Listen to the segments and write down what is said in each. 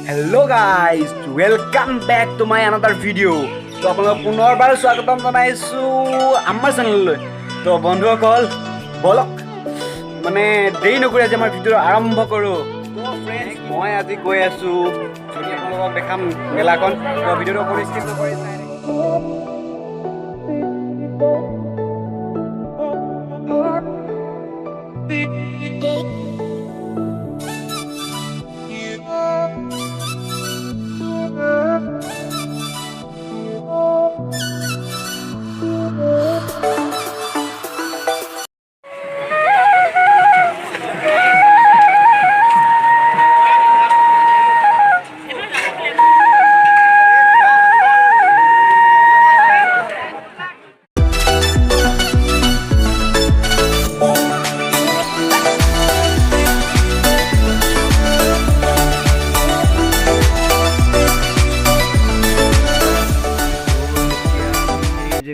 Hello guys, welcome back to my another video. তো আপোনালোক পুনৰবাৰ স্বাগতম জনাইছো আমাৰ চেনেললৈ। তো বন্ধুসকল বলক মানে দেৰি নকৰি আজি আমাৰ ভিডিঅ' আৰম্ভ কৰোঁ। তো ফ্ৰেণ্ডছ মই আজি গৈ আছো যদি আপোনালোকক দেখাম মেলাখন। তো ভিডিঅ'টো কৰি স্কিপ নকৰি চাই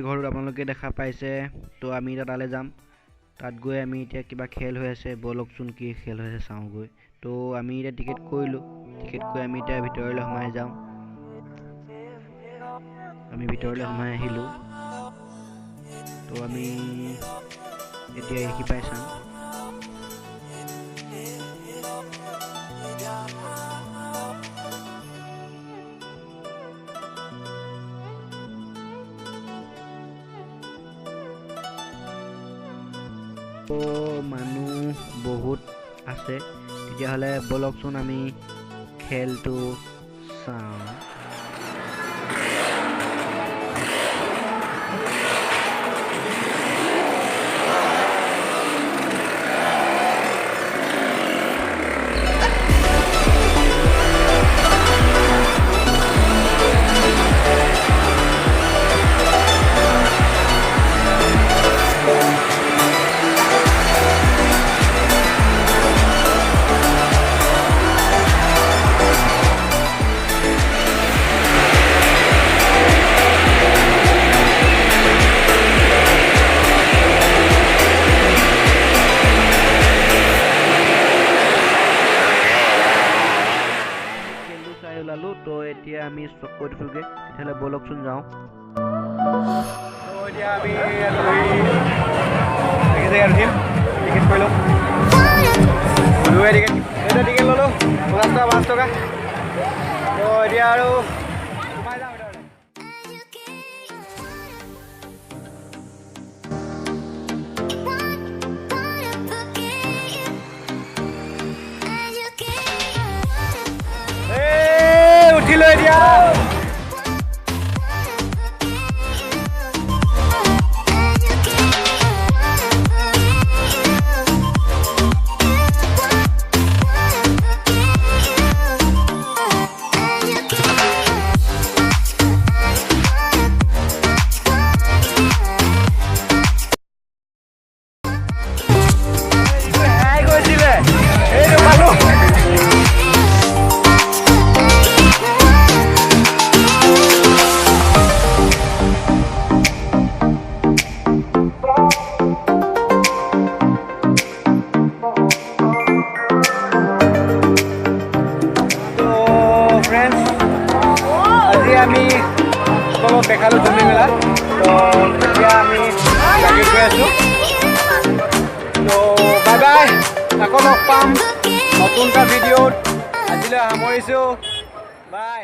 ঘৰত আপোনালোকে দেখা পাইছে। তো আমি এতিয়া তালৈ যাম। তাত গৈ আমি এতিয়া কিবা খেল হৈ আছে, বলকচোন কি খেল হৈ আছে চাওঁগৈ। তো আমি এতিয়া টিকেট কৰিলোঁ। টিকেট কৰি আমি এতিয়া ভিতৰলৈ সোমাই যাওঁ। আমি ভিতৰলৈ সোমাই আহিলোঁ। তো আমি এতিয়া দেখি পাই চাম। মানুহ বহুত আছে, তেতিয়াহ'লে বলকচোন আমি খেলটো চাওঁ। ওলালো। তো এতিয়া আমি কৈ দিছোঁগৈ, তেতিয়াহ'লে বলকচোন যাওঁ। তো এতিয়া আমি টিকেট কৰিলোঁ। টিকেট ল'লোঁ 50 টকা 5 টকা। তো এতিয়া আৰু সোমাই যাওঁ ভিতৰলৈ। উঠিলো এতিয়া। আমি অলপ দেখালোঁ জুমি মেলা। তো এতিয়া আমি লাগি গৈ আছোঁ। তো বাই বাই, আকৌ লগ পাম নতুন এটা ভিডিঅ'ত। আজিলৈ সামৰিছোঁ, বাই।